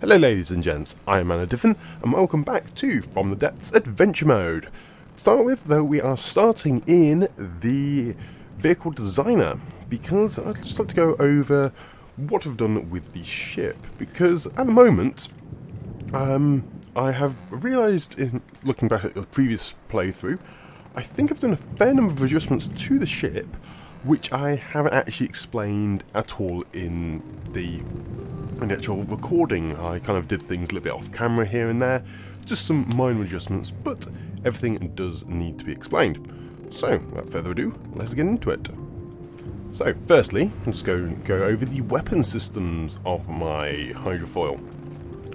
Hello ladies and gents, I am Maneuverability and welcome back to From the Depths Adventure Mode. To start with though, we are starting in the vehicle designer because I'd just like to go over what I've done with the ship, because at the moment I have realised in looking back at the previous playthrough, I think I've done a fair number of adjustments to the ship which I haven't actually explained at all in the actual recording. I kind of did things a little bit off camera here and there, just some minor adjustments, but everything does need to be explained. So, without further ado, let's get into it. So, firstly, let's go over the weapon systems of my hydrofoil.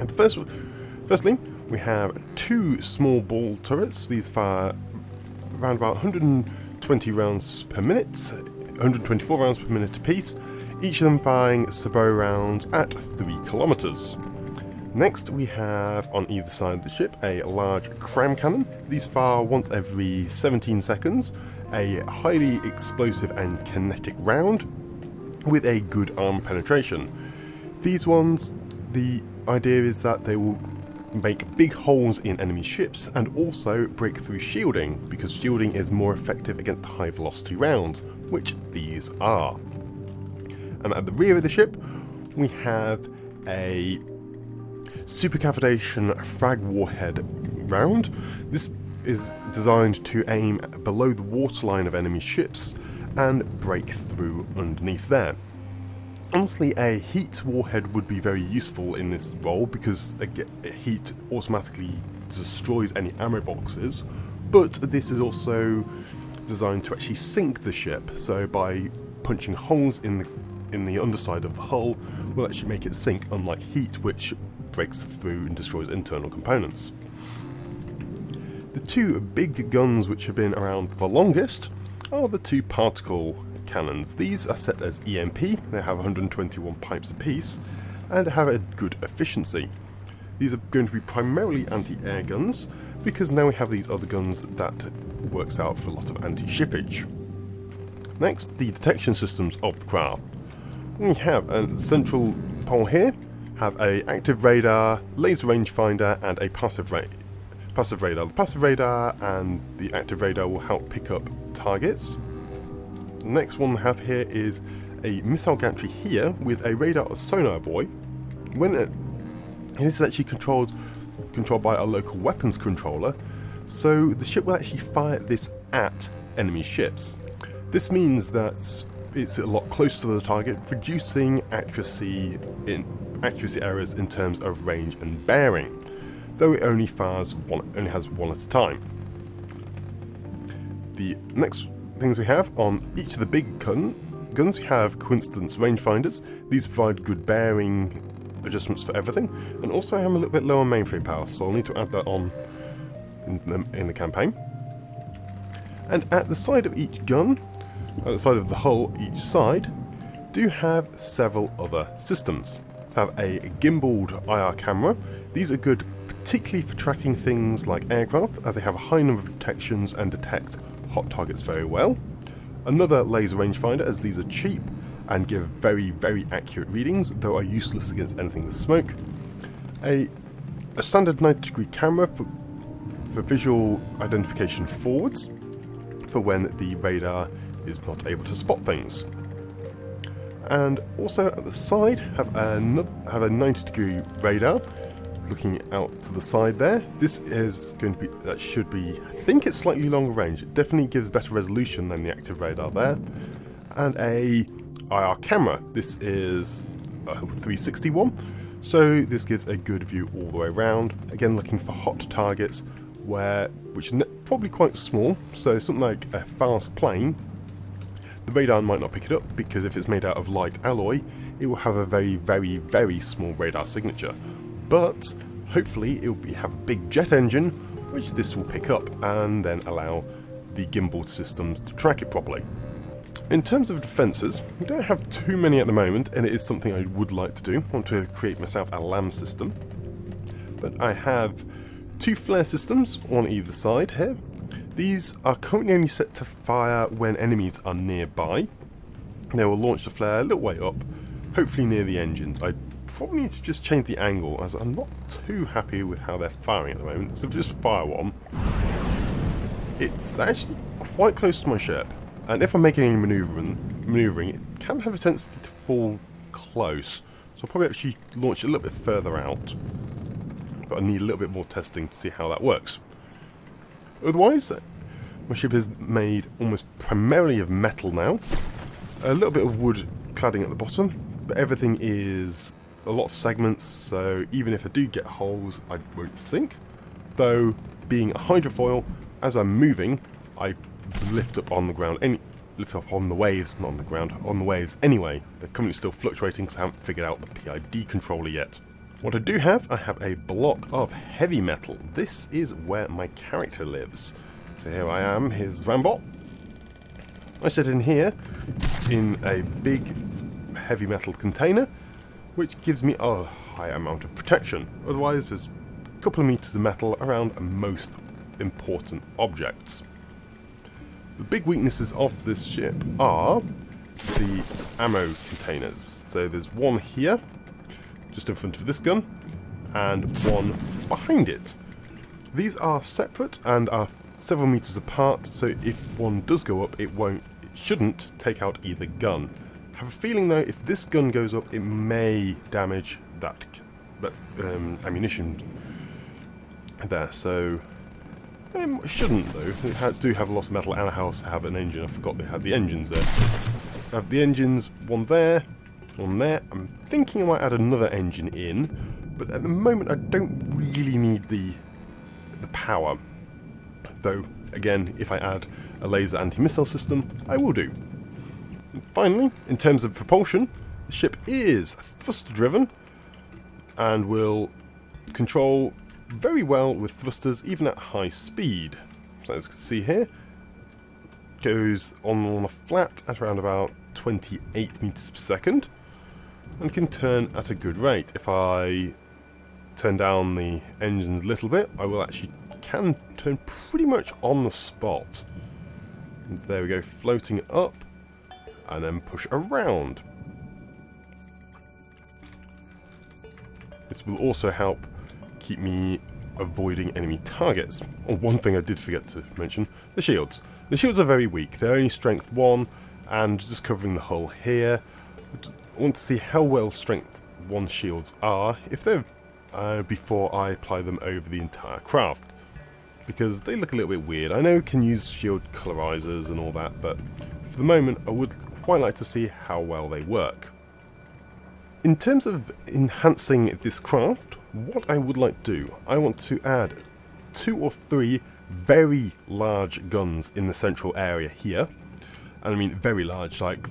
And firstly, we have two small ball turrets. These fire around about 120 rounds per minute, 124 rounds per minute apiece, each of them firing sabot rounds at 3 kilometers. Next we have on either side of the ship a large cram cannon. These fire once every 17 seconds, a highly explosive and kinetic round with a good armor penetration. These ones, the idea is that they will make big holes in enemy ships and also break through shielding, because shielding is more effective against high velocity rounds, which these are. And at the rear of the ship we have a supercavitation frag warhead round. This is designed to aim below the waterline of enemy ships and break through underneath there. Honestly, a heat warhead would be very useful in this role because heat automatically destroys any ammo boxes, but this is also designed to actually sink the ship, so by punching holes in the underside of the hull will actually make it sink, unlike heat, which breaks through and destroys internal components. The two big guns which have been around the longest are the two particle cannons. These are set as EMP, they have 121 pipes apiece and have a good efficiency. These are going to be primarily anti-air guns, because now we have these other guns that works out for a lot of anti-shippage. Next, the detection systems of the craft. We have a central pole here, have a active radar, laser rangefinder and a passive radar. The passive radar and the active radar will help pick up targets. The next one we have here is a missile gantry here with a radar or sonar buoy. This is actually controlled by a local weapons controller, so the ship will actually fire this at enemy ships. This means that it's a lot closer to the target, reducing accuracy errors in terms of range and bearing, though it only has one at a time. The next things we have on each of the big guns, we have coincidence rangefinders. These provide good bearing adjustments for everything, and also have a little bit lower mainframe power, so I'll need to add that on in the campaign. And at the side of each gun, at the side of the hull each side, do have several other systems. Have a gimbaled IR camera. These are good particularly for tracking things like aircraft, as they have a high number of detections and detect hot targets very well. Another laser rangefinder, as these are cheap and give very, very accurate readings, though are useless against anything with smoke. A standard 90-degree camera for visual identification forwards, for when the radar is not able to spot things. And also at the side have a 90-degree radar looking out to the side there. This is going to be, I think it's slightly longer range. It definitely gives better resolution than the active radar there. And a IR camera. This is a 360 one, so this gives a good view all the way around. Again, looking for hot targets which are probably quite small, so something like a fast plane. The radar might not pick it up, because if it's made out of light alloy, it will have a very, very, very small radar signature. But hopefully it will have a big jet engine, which this will pick up and then allow the gimbal systems to track it properly. In terms of defences, we don't have too many at the moment, and it is something I would like to do. I want to create myself a LAM system. But I have two flare systems on either side here. These are currently only set to fire when enemies are nearby. They will launch the flare a little way up, hopefully near the engines. I probably need to just change the angle, as I'm not too happy with how they're firing at the moment. So if I just fire one, it's actually quite close to my ship, and if I'm making any manoeuvring, it can have a tendency to fall close. So I'll probably actually launch it a little bit further out, but I need a little bit more testing to see how that works. Otherwise, my ship is made almost primarily of metal now. A little bit of wood cladding at the bottom, but everything is a lot of segments, so even if I do get holes, I won't sink. Though, being a hydrofoil, as I'm moving, I lift up on the ground, lift up on the waves, not on the ground, on the waves anyway. They're currently still fluctuating because I haven't figured out the PID controller yet. What I do have, I have a block of heavy metal. This is where my character lives. So here I am, here's Rambot. I sit in here in a big heavy metal container, which gives me a high amount of protection. Otherwise, there's a couple of meters of metal around most important objects. The big weaknesses of this ship are the ammo containers. So there's one here, just in front of this gun, and one behind it. These are separate and are several meters apart, so if one does go up, it shouldn't take out either gun. I have a feeling though, if this gun goes up, it may damage that ammunition there, so it shouldn't though. It do have a lot of metal, and I also have an engine. I forgot they had the engines there. I have the engines, one there, one there. I'm thinking I might add another engine in, but at the moment I don't really need the power. Though, again, if I add a laser anti-missile system, I will do. And finally, in terms of propulsion, the ship is thruster-driven and will control very well with thrusters, even at high speed. So as you can see here, goes on the flat at around about 28 meters per second, and can turn at a good rate. If I turn down the engines a little bit, I will actually can turn pretty much on the spot. And there we go, floating up, and then push around. This will also help keep me avoiding enemy targets. Oh, one thing I did forget to mention, the shields. The shields are very weak. They're only strength 1, and just covering the hull here. I want to see how well strength 1 shields are, if they're before I apply them over the entire craft, because they look a little bit weird. I know you can use shield colorizers and all that, but for the moment I would quite like to see how well they work. In terms of enhancing this craft, what I would like to do, I want to add 2 or 3 very large guns in the central area here. And I mean very large, like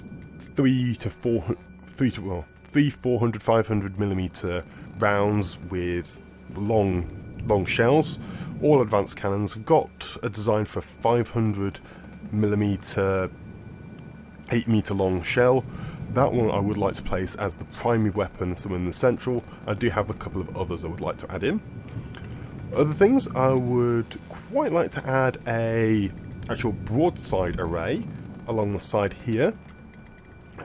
3 to 400, 500 millimeter rounds with long shells. All advanced cannons have got a design for 500 millimeter, 8 meter long shell. That one I would like to place as the primary weapon somewhere in the central. I do have a couple of others I would like to add in. Other things, I would quite like to add a actual broadside array along the side here.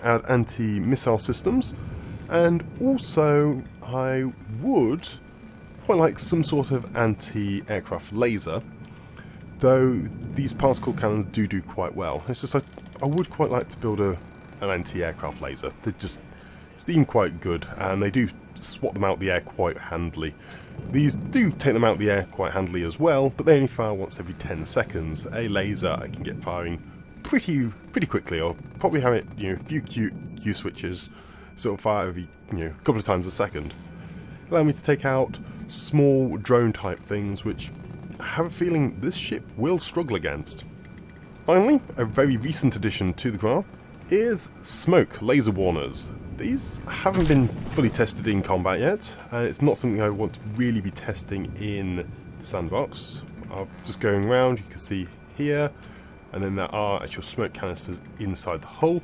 Add anti-missile systems, and also I would quite like some sort of anti-aircraft laser, though these particle cannons do quite well. It's just like I would quite like to build an anti-aircraft laser. They just seem quite good, and they do swat them out of the air quite handily. These do take them out of the air quite handily as well, but they only fire once every 10 seconds. A laser I can get firing pretty quickly. I'll probably have it, a few Q switches, sort of fire every, a couple of times a second. Allow me to take out small drone type things, which I have a feeling this ship will struggle against. Finally, a very recent addition to the craft is smoke laser warners. These haven't been fully tested in combat yet, and it's not something I want to really be testing in the sandbox. I'm just going around, you can see here, and then there are actual smoke canisters inside the hull,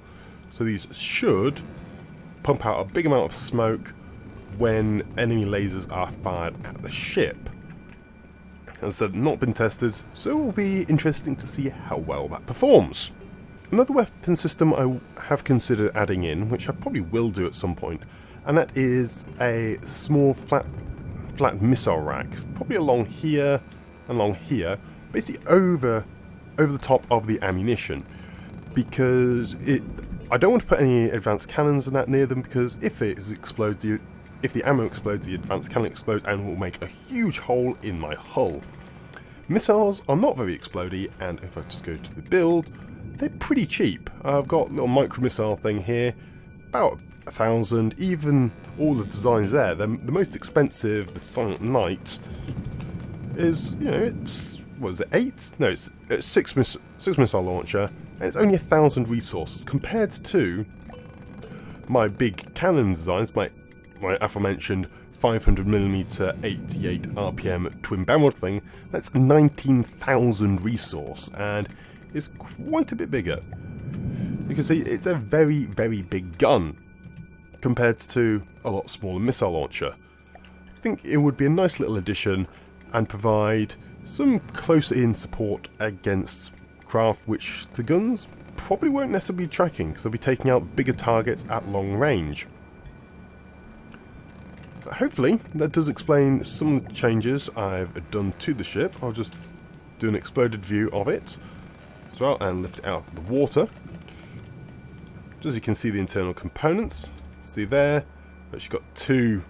so these should pump out a big amount of smoke when enemy lasers are fired at the ship. As I said, not been tested, so it will be interesting to see how well that performs. Another weapon system I have considered adding in, which I probably will do at some point, and that is a small flat missile rack, probably along here, basically over the top of the ammunition, because I don't want to put any advanced cannons and that near them, because if the ammo explodes, the advanced cannon explodes and will make a huge hole in my hull. Missiles are not very explodey, and if I just go to the build, they're pretty cheap. I've got a little micro missile thing here, about 1,000. Even all the designs there, the most expensive, the Silent Knight, is, you know, it's, what is it, 8? No, it's 6 missile launcher, and it's only 1,000 resources compared to my big cannon designs, my aforementioned 500mm 88 RPM twin barreled thing. That's 19,000 resource, and it's quite a bit bigger. You can see it's a very, very big gun compared to a lot smaller missile launcher. I think it would be a nice little addition and provide some closer in support against craft which the guns probably won't necessarily be tracking, because they'll be taking out bigger targets at long range. But hopefully that does explain some of the changes I've done to the ship. I'll just do an exploded view of it as well and lift it out of the water. Just so you can see the internal components. See there, she's got two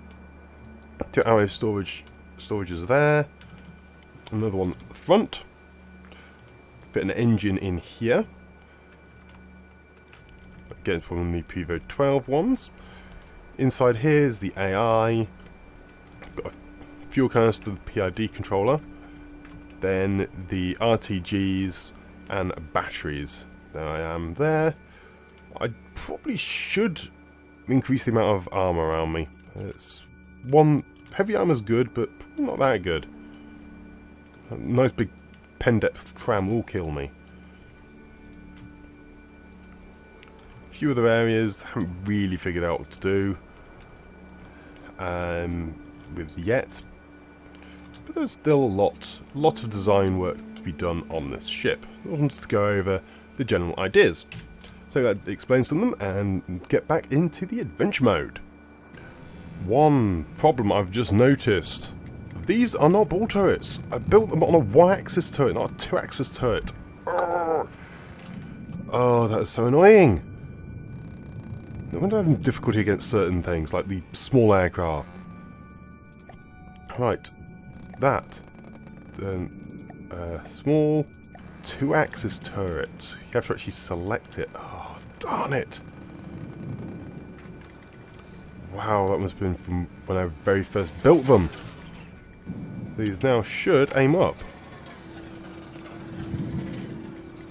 arrow storages there. Another one at the front. Fit an engine in here. Again, it's one of the Pivo 12 ones. Inside here is the AI. Got a fuel canister, the PID controller. Then the RTGs and batteries. There I am there. I probably should increase the amount of armor around me. Heavy armor's good, but not that good. A nice big pen depth cram will kill me. A few other areas haven't really figured out what to do with yet, but there's still a lot of design work to be done on this ship. I wanted to go over the general ideas. So that explains some of them and get back into the adventure mode. One problem I've just noticed. These are not ball turrets. I built them on a one-axis turret, not a two-axis turret. Oh, that is so annoying. No wonder I'm having difficulty against certain things, like the small aircraft. Right. That. Then, small two-axis turret. You have to actually select it. Oh, darn it. Wow, that must have been from when I very first built them. These now should aim up.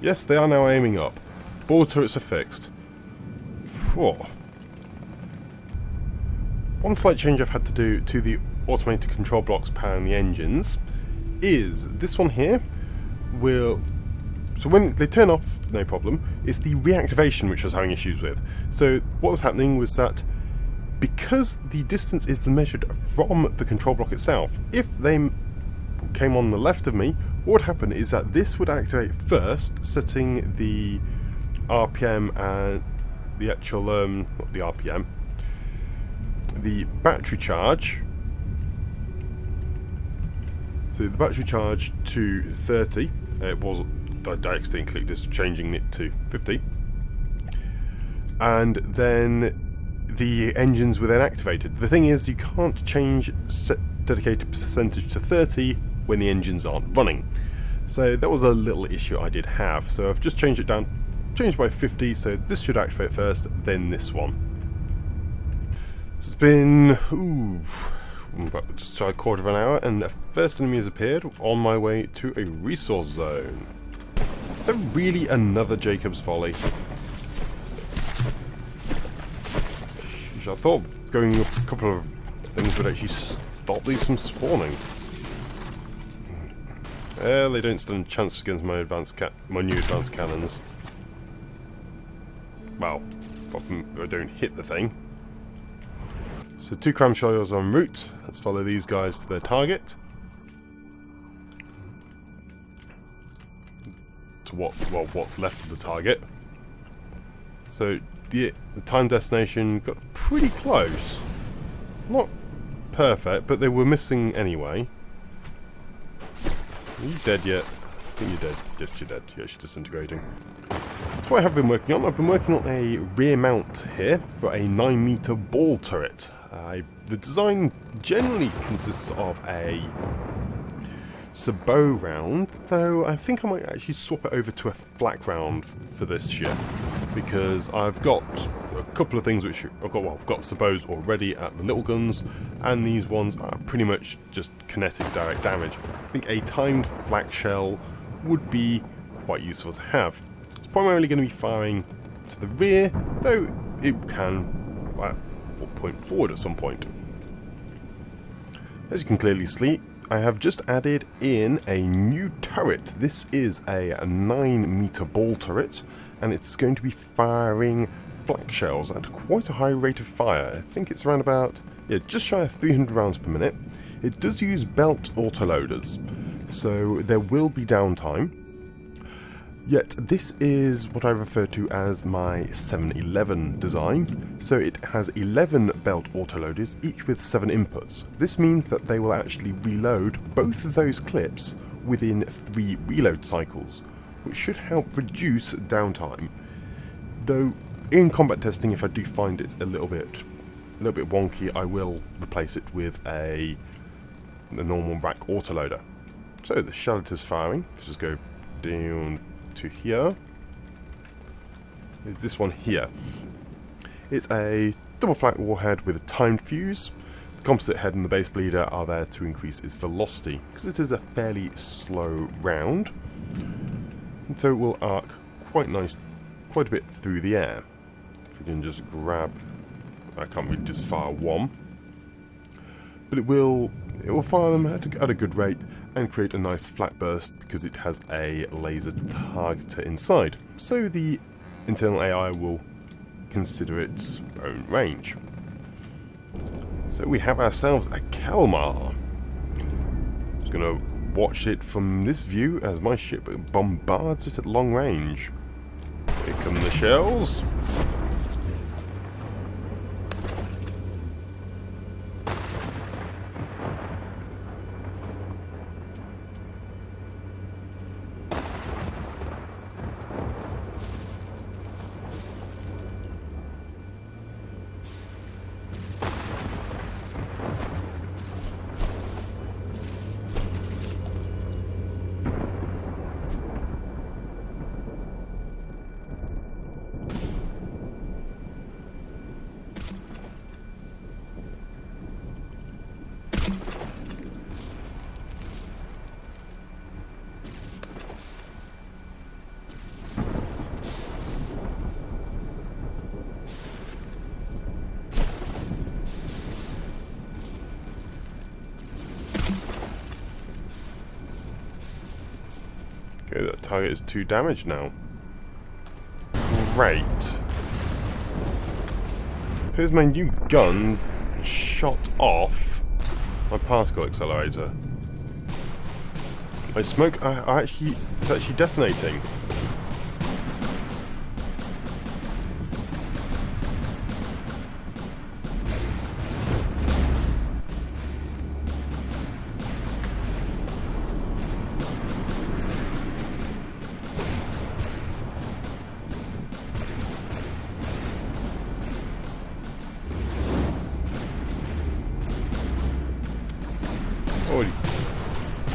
Yes, they are now aiming up. Ball turrets are fixed. Whew. One slight change I've had to do to the automated control blocks powering the engines is this one here will... So when they turn off, no problem. It's the reactivation which I was having issues with. So what was happening was that because the distance is measured from the control block itself, if they came on the left of me, what would happen is that this would activate first, setting the RPM and the actual, not the RPM, the battery charge. So the battery charge to 30, it was, I accidentally clicked this, changing it to 50. And then the engines were then activated. The thing is, you can't change set dedicated percentage to 30 when the engines aren't running. So that was a little issue I did have. So I've just changed it down, changed by 50, so this should activate first, then this one. So it's been, about just a quarter of an hour, and the first enemy has appeared on my way to a resource zone. Is that really another Jacob's Folly? I thought going up a couple of things would actually stop these from spawning. Well, they don't stand a chance against my new advanced cannons. Well, apart from I don't hit the thing. So 2 cram shells en route. Let's follow these guys to their target. To what's left of the target. So the time destination got pretty close. Not perfect, but they were missing anyway. Are you dead yet? I think you're dead. Yes, you're dead. Yes, you're disintegrating. That's what I have been working on. I've been working on a rear mount here for a 9-meter ball turret. The design generally consists of a sabot round, though I think I might actually swap it over to a flak round for this ship, because I've got a couple of things which I've got sabots already at the little guns, and these ones are pretty much just kinetic direct damage. I think a timed flak shell would be quite useful to have. It's primarily going to be firing to the rear, though it can point forward at some point. As you can clearly see, I have just added in a new turret. This is a 9-meter ball turret, and it's going to be firing flak shells at quite a high rate of fire. I think it's around about, just shy of 300 rounds per minute. It does use belt autoloaders, so there will be downtime. Yet this is what I refer to as my 711 design. So it has 11 belt autoloaders, each with 7 inputs. This means that they will actually reload both of those clips within 3 reload cycles, which should help reduce downtime. Though in combat testing, if I do find it's a little bit wonky, I will replace it with the normal rack autoloader. So the shell is firing. Let's just go down to here. Is this one here. It's a double flak warhead with a timed fuse. The composite head and the base bleeder are there to increase its velocity, because it is a fairly slow round, and so it will arc quite a bit through the air. If we can just grab, I can't really just fire one, but it will fire them at a good rate and create a nice flat burst because it has a laser targeter inside. So the internal AI will consider its own range. So we have ourselves a Kalmar. Just going to watch it from this view as my ship bombards it at long range. Here come the shells. Okay, that target is 2 damaged now. Great. Here's my new gun shot off my particle accelerator. My smoke, it's actually detonating.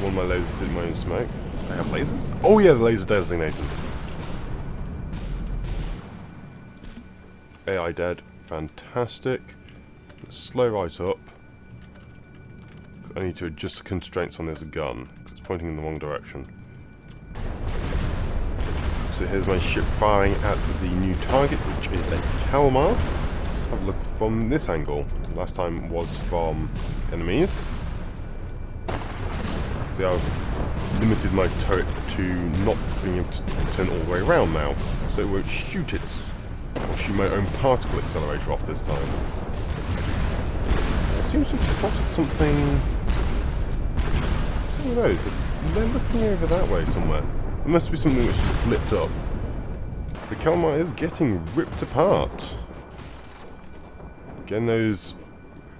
One of my lasers in my own smoke. I have lasers? Oh yeah, the laser designators. AI dead. Fantastic. Let's slow right up. I need to adjust the constraints on this gun, because it's pointing in the wrong direction. So here's my ship firing at the new target, which is a Kalmar. Have a look from this angle. Last time was from enemies. See, I've limited my turret to not being able to turn all the way around now, so it won't shoot I'll shoot my own particle accelerator off this time. It seems to have spotted something. Some of those. They're looking over that way somewhere. There must be something which just lit up. The Kalmar is getting ripped apart. Again, those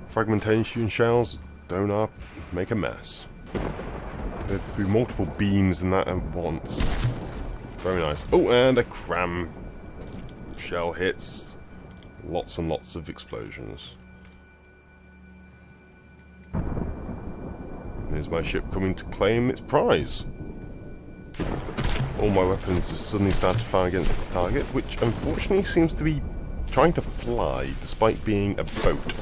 fragmentation shells don't make a mess. They're through multiple beams and that at once. Very nice. Oh, and a cram shell hits. Lots and lots of explosions. Here's my ship coming to claim its prize. All my weapons just suddenly start to fire against this target, which unfortunately seems to be trying to fly, despite being a boat.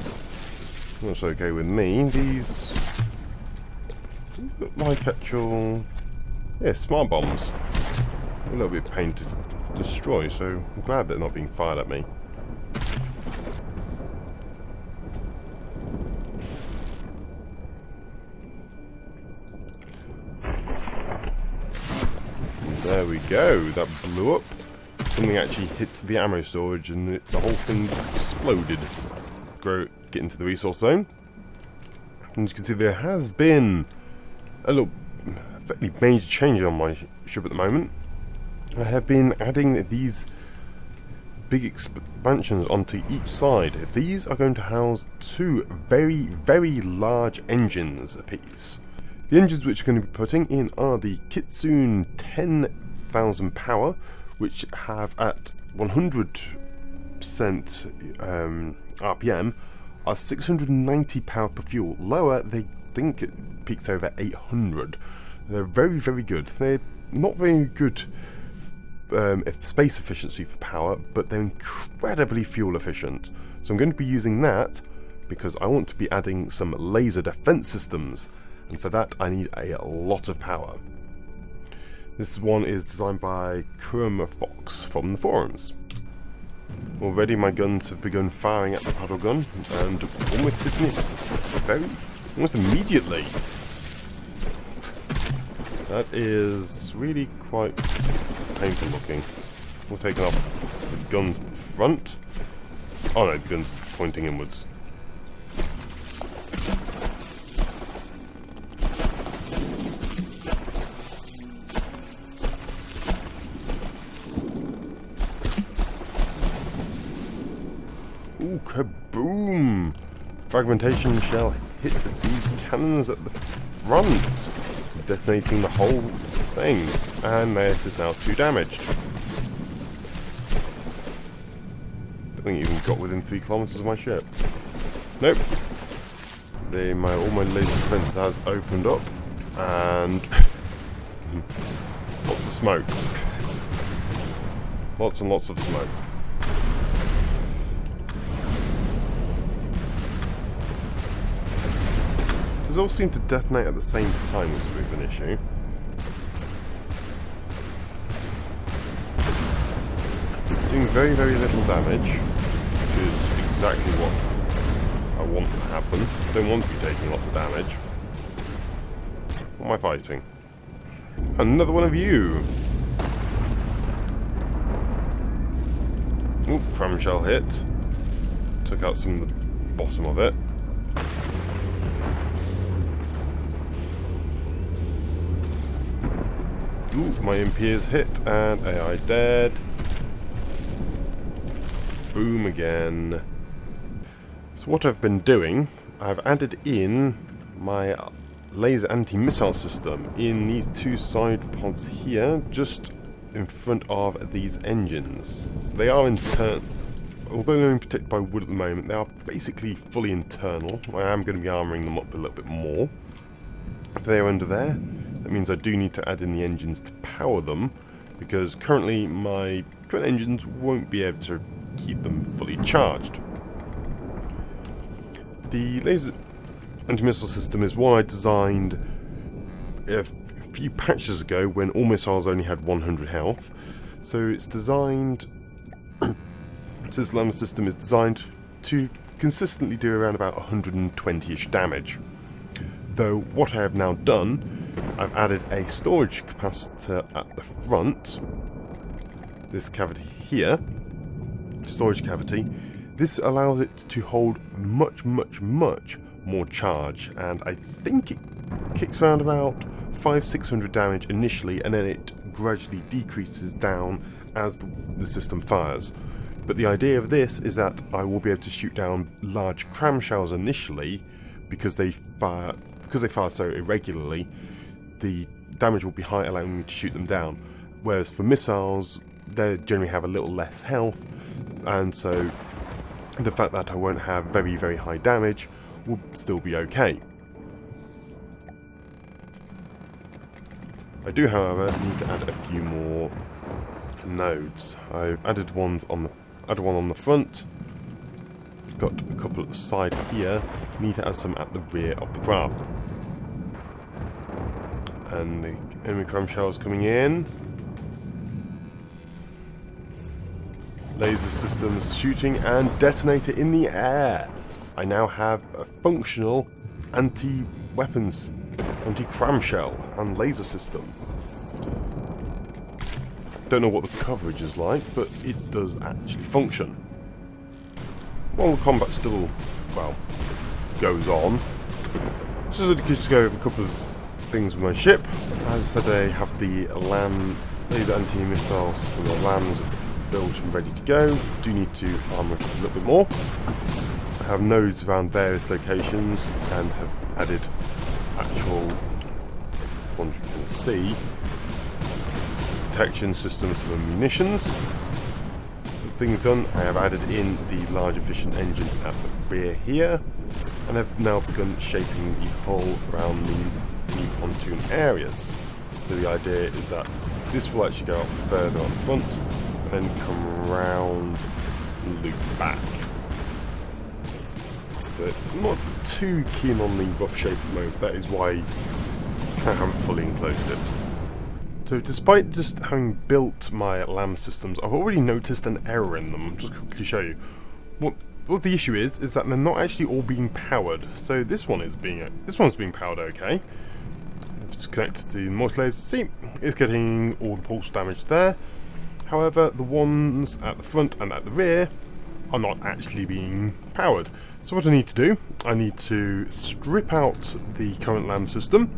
That's okay with me. These look like actual... yeah, smart bombs. A little bit of pain to destroy, so I'm glad they're not being fired at me. There we go, that blew up. Something actually hit the ammo storage and the whole thing exploded. Get into the resource zone. And you can see there has been a little fairly major change on my ship at the moment. I have been adding these big expansions onto each side. These are going to house two very, very large engines apiece. The engines which we're going to be putting in are the Kitsune 10,000 power, which have at 100% RPM are 690 power per fuel. Lower, they think it peaks over 800. They're very, very good. They're not very good space efficiency for power, but they're incredibly fuel efficient. So I'm going to be using that because I want to be adding some laser defense systems. And for that, I need a lot of power. This one is designed by Fox from the forums. Already my guns have begun firing at the paddle gun, and almost hitting it almost immediately. That is really quite painful looking. We're taking off the gun's front. Oh no, the gun's pointing inwards. Ooh, kaboom! Fragmentation shell hit these cannons at the front, detonating the whole thing. And theirs is now 2 damaged. I think it even got within 3 kilometers of my ship. Nope. All my laser defense has opened up, and lots of smoke. Lots and lots of smoke. Does all seem to detonate at the same time, which is a bit of an issue. Doing very, very little damage, which is exactly what I want to happen. I don't want to be taking lots of damage. What am I fighting? Another one of you! Ooh, cram shell hit. Took out some of the bottom of it. Ooh, my MP is hit, and AI dead. Boom again. So what I've been doing, I've added in my laser anti-missile system in these 2 side pods here, just in front of these engines. So they are internal. Although they're protected by wood at the moment, they are basically fully internal. I am going to be armouring them up a little bit more. They're under there. That means I do need to add in the engines to power them, because currently my current engines won't be able to keep them fully charged. The laser anti-missile system is one I designed a few patches ago when all missiles only had 100 health. So it's designed... this LAM system is designed to consistently do around about 120-ish damage. Though what I have now done, I've added a storage capacitor at the front. This cavity here, storage cavity. This allows it to hold much, much, much more charge, and I think it kicks around about 500-600 damage initially, and then it gradually decreases down as the system fires. But the idea of this is that I will be able to shoot down large clamshells initially, because they fire so irregularly. The damage will be high, allowing me to shoot them down. Whereas for missiles, they generally have a little less health, and so the fact that I won't have very, very high damage will still be okay. I do, however, need to add a few more nodes. I've added one on the front. Got a couple at the side here. Need to add some at the rear of the craft. And the enemy clamshells coming in. Laser systems shooting and detonator in the air. I now have a functional anti-weapons, anti-clamshell and laser system. Don't know what the coverage is like, but it does actually function. While the combat still, well, goes on, just to go over a couple of things with my ship. As I said, I have the laser anti-missile system, or LAMs, built and ready to go. Do need to armor it a little bit more. I have nodes around various locations and have added actual, one you can see, detection systems for munitions. The things done, I have added in the large efficient engine at the rear here, and have now begun shaping the hull around the new pontoon areas. So the idea is that this will actually go up further on front, and then come round and loop back. But I'm not too keen on the rough shape at the moment, that is why I haven't fully enclosed it. So despite just having built my LAM systems, I've already noticed an error in them. I'll just quickly show you. What the issue is that they're not actually all being powered. So this one's being powered okay. Just connected to the multi laser. See, it's getting all the pulse damage there. However, the ones at the front and at the rear are not actually being powered. So what I need to do, I need to strip out the current LAM system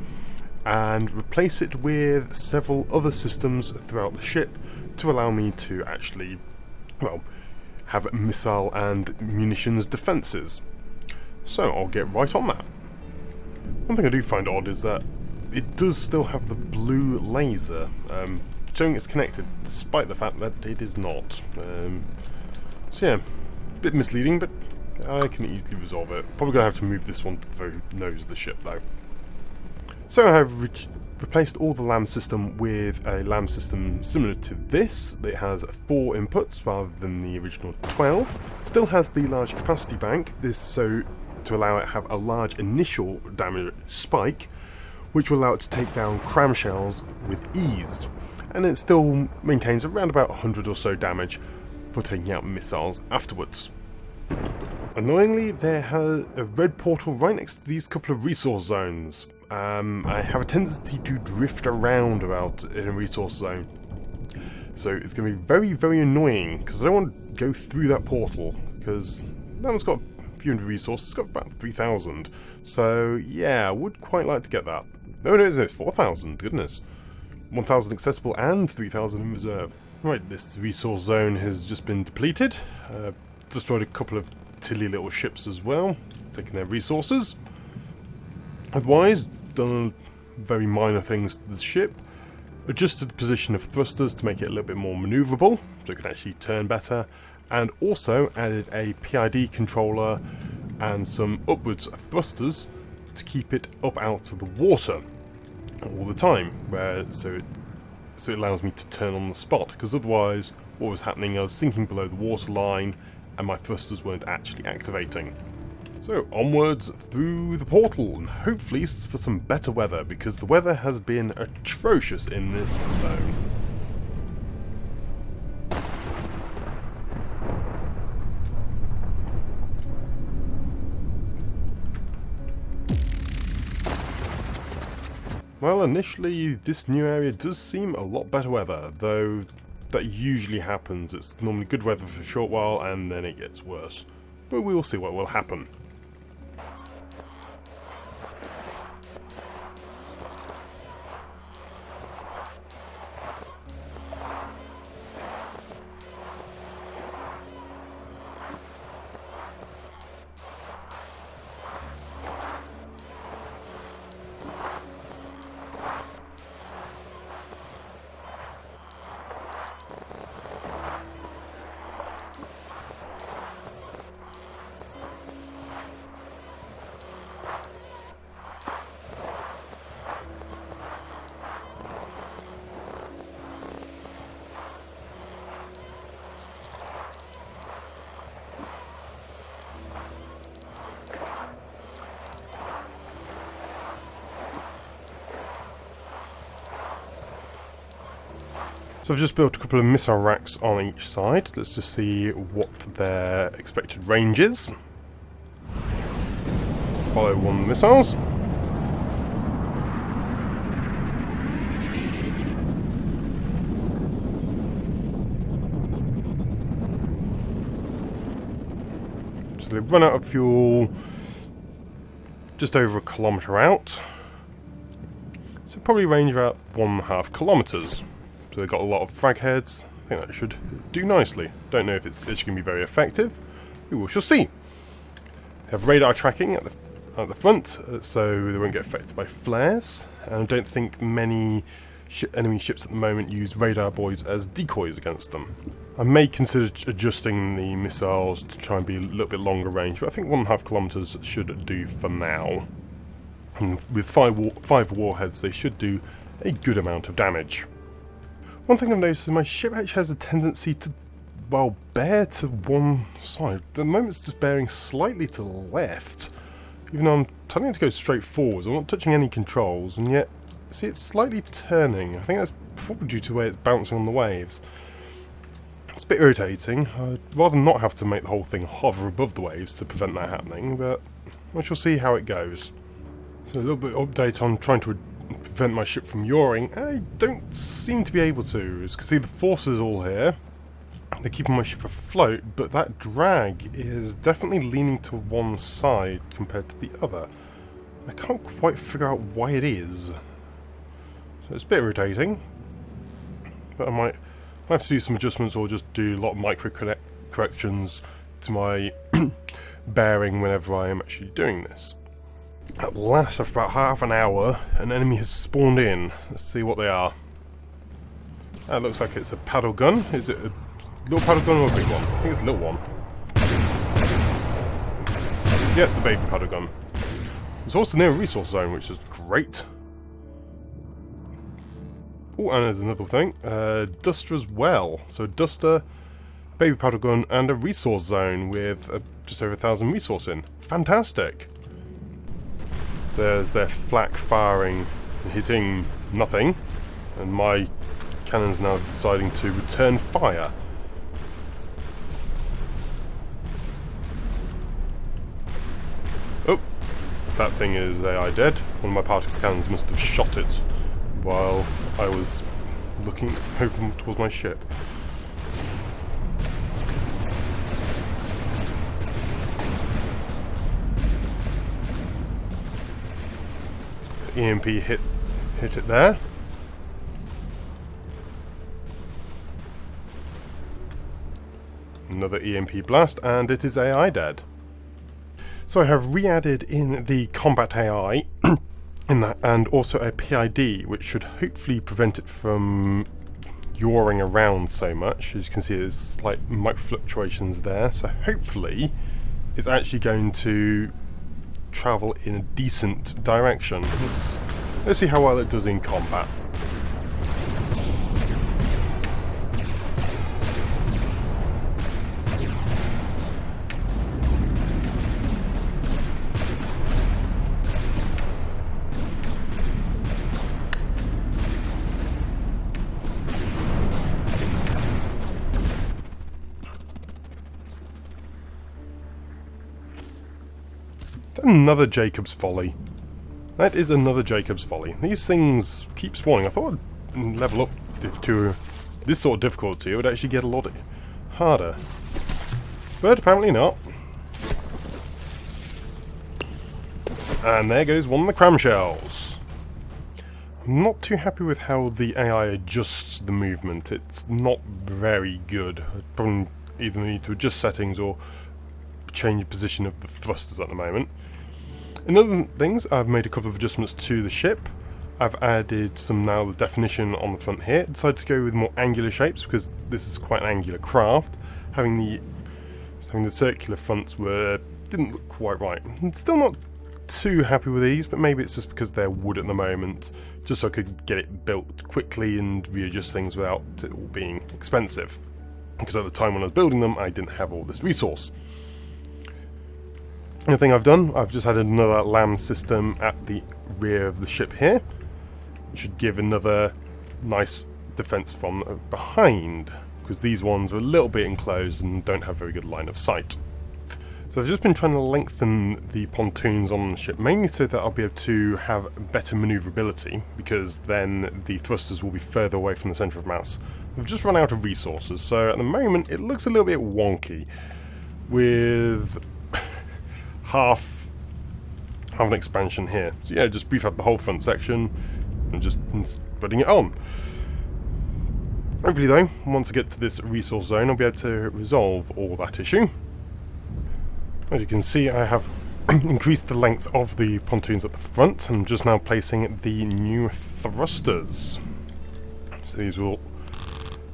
and replace it with several other systems throughout the ship to allow me to actually, well, have missile and munitions defences. So I'll get right on that. One thing I do find odd is that it does still have the blue laser showing it's connected, despite the fact that it is not. So yeah, a bit misleading, but I can easily resolve it. Probably going to have to move this one to the very nose of the ship though. So I have replaced all the LAM system with a LAM system similar to this. It has 4 inputs rather than the original 12. Still has the large capacity bank, this so to allow it to have a large initial damage spike, which will allow it to take down clamshells with ease. And it still maintains around about 100 or so damage for taking out missiles afterwards. Annoyingly, there has a red portal right next to these couple of resource zones. I have a tendency to drift around about in a resource zone. So it's going to be very, very annoying, because I don't want to go through that portal, because that one's got a few hundred resources, it's got about 3,000. So yeah, I would quite like to get that. No, it isn't, it's 4,000, goodness. 1,000 accessible and 3,000 in reserve. Right, this resource zone has just been depleted. Destroyed a couple of tilly little ships as well, taking their resources. Otherwise, done very minor things to the ship. Adjusted the position of thrusters to make it a little bit more manoeuvrable, so it can actually turn better. And also added a PID controller and some upwards thrusters to keep it up out of the water all the time, so it allows me to turn on the spot, because otherwise what was happening, I was sinking below the water line and my thrusters weren't actually activating. So onwards through the portal, and hopefully for some better weather, because the weather has been atrocious in this zone. Well, initially this new area does seem a lot better weather, though that usually happens. It's normally good weather for a short while and then it gets worse. But we will see what will happen. So I've just built a couple of missile racks on each side. Let's just see what their expected range is. Follow one of the missiles. So they run out of fuel just over 1 kilometre out. So probably range about 1.5 kilometres. So they've got a lot of frag heads. I think that should do nicely. Don't know if it's actually going to be very effective. We shall see. They have radar tracking at the front, so they won't get affected by flares. And I don't think many enemy ships at the moment use radar buoys as decoys against them. I may consider adjusting the missiles to try and be a little bit longer range, but I think 1.5 kilometres should do for now. And with five warheads, they should do a good amount of damage. One thing I've noticed is my ship actually has a tendency to, well, bear to one side. At the moment it's just bearing slightly to the left. Even though I'm telling it to go straight forwards, I'm not touching any controls, and yet, see, it's slightly turning. I think that's probably due to the way it's bouncing on the waves. It's a bit irritating. I'd rather not have to make the whole thing hover above the waves to prevent that happening, but we shall see how it goes. So a little bit of update on trying to prevent my ship from yawing. I don't seem to be able to. As you can see, the force is all here. They're keeping my ship afloat, but that drag is definitely leaning to one side compared to the other. I can't quite figure out why it is. So it's a bit irritating. But I might have to do some adjustments or just do a lot of micro corrections to my bearing whenever I am actually doing this. At last, after about half an hour, an enemy has spawned in. Let's see what they are. That looks like it's a paddle gun. Is it a little paddle gun or a big one? I think it's a little one. Yep, the baby paddle gun. It's also near a resource zone, which is great. Oh, and there's another thing. Duster as well. So Duster, baby paddle gun, and a resource zone with just over 1,000 resource in. Fantastic. There's their flak firing and hitting nothing, and my cannon's now deciding to return fire. Oh, that thing is AI dead. One of my particle cannons must have shot it while I was hoping towards my ship. EMP hit it there. Another EMP blast, and it is AI dead. So I have re-added in the combat AI in that, and also a PID, which should hopefully prevent it from yawing around so much. As you can see, there's slight micro fluctuations there, so hopefully it's actually going to travel in a decent direction. Let's see how well it does in combat. Another Jacob's Folly. That is another Jacob's Folly. These things keep spawning. I thought I'd level up to this sort of difficulty. It would actually get a lot harder. But apparently not. And there goes one of the cramshells. I'm not too happy with how the AI adjusts the movement. It's not very good. I'd probably either need to adjust settings or change the position of the thrusters at the moment. In other things, I've made a couple of adjustments to the ship. I've added some now the definition on the front here. Decided to go with more angular shapes because this is quite an angular craft. Having the circular fronts didn't look quite right. I'm still not too happy with these, but maybe it's just because they're wood at the moment, just so I could get it built quickly and readjust things without it all being expensive. Because at the time when I was building them, I didn't have all this resource. Another thing I've done, I've just added another LAM system at the rear of the ship here. It should give another nice defense from behind, because these ones are a little bit enclosed and don't have very good line of sight. So I've just been trying to lengthen the pontoons on the ship, mainly so that I'll be able to have better maneuverability, because then the thrusters will be further away from the centre of mass. We've just run out of resources, so at the moment it looks a little bit wonky, with half an expansion here. So yeah, just brief up the whole front section and just spreading it on. Hopefully though, once I get to this resource zone, I'll be able to resolve all that issue. As you can see, I have increased the length of the pontoons at the front, and I'm just now placing the new thrusters. So these will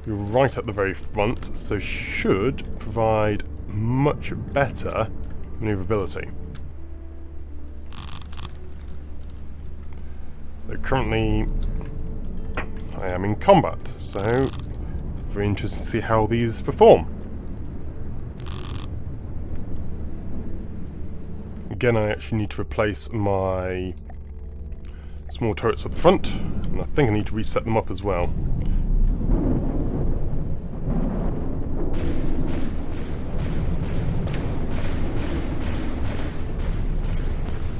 be right at the very front, so should provide much better maneuverability. Though currently I am in combat, so very interesting to see how these perform. Again, I actually need to replace my small turrets at the front, and I think I need to reset them up as well.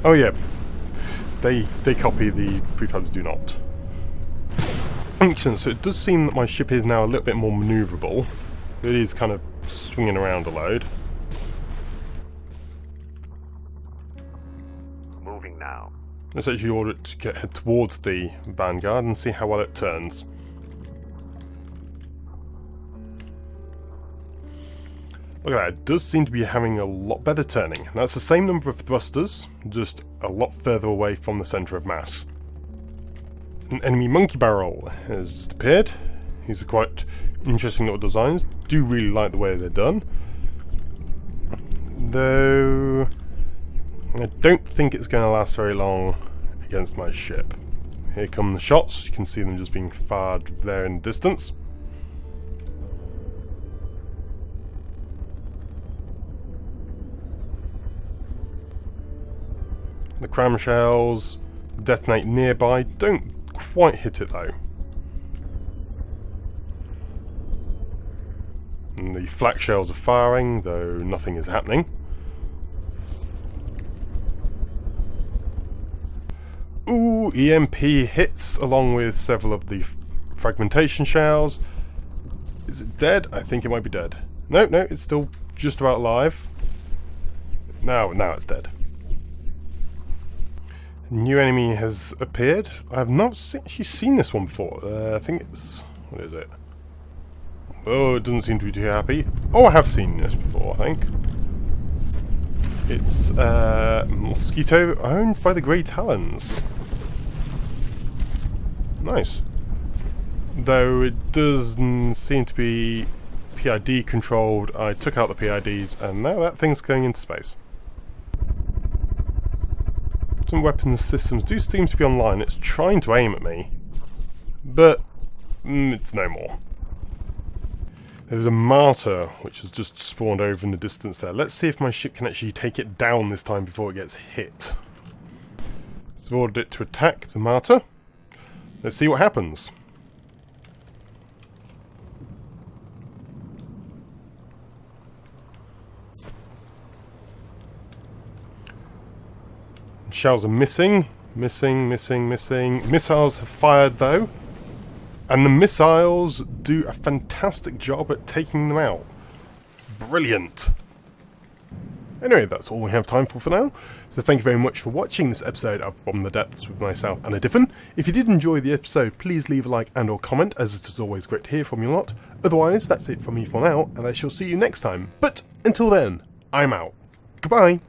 Oh yeah, they copy, the prefabs do not. Excellent, so it does seem that my ship is now a little bit more manoeuvrable. It is kind of swinging around a load. Let's actually order it to head towards the Vanguard and see how well it turns. Look at that, it does seem to be having a lot better turning. That's the same number of thrusters, just a lot further away from the centre of mass. An enemy monkey barrel has just appeared. These are quite interesting little designs. Do really like the way they're done. Though I don't think it's going to last very long against my ship. Here come the shots. You can see them just being fired there in the distance. The cram shells detonate nearby. Don't quite hit it though. And the flak shells are firing, though nothing is happening. Ooh, EMP hits along with several of the fragmentation shells. Is it dead? I think it might be dead. No, it's still just about alive. Now it's dead. A new enemy has appeared. I have not actually seen this one before. I think it's... what is it? Oh, it doesn't seem to be too happy. Oh, I have seen this before, I think. It's Mosquito, owned by the Grey Talons. Nice. Though it does seem to be PID controlled. I took out the PIDs and now that thing's going into space. Some weapons systems do seem to be online. It's trying to aim at me, but it's no more. There's a martyr which has just spawned over in the distance there. Let's see if my ship can actually take it down this time before it gets hit. So I've ordered it to attack the martyr. Let's see what happens. Shells are missing. Missiles have fired though. And the missiles do a fantastic job at taking them out. Brilliant. Anyway, that's all we have time for now. So thank you very much for watching this episode of From the Depths with myself and a Diffin. If you did enjoy the episode, please leave a like and or comment, as it is always great to hear from you lot. Otherwise, that's it from me for now, and I shall see you next time. But until then, I'm out. Goodbye.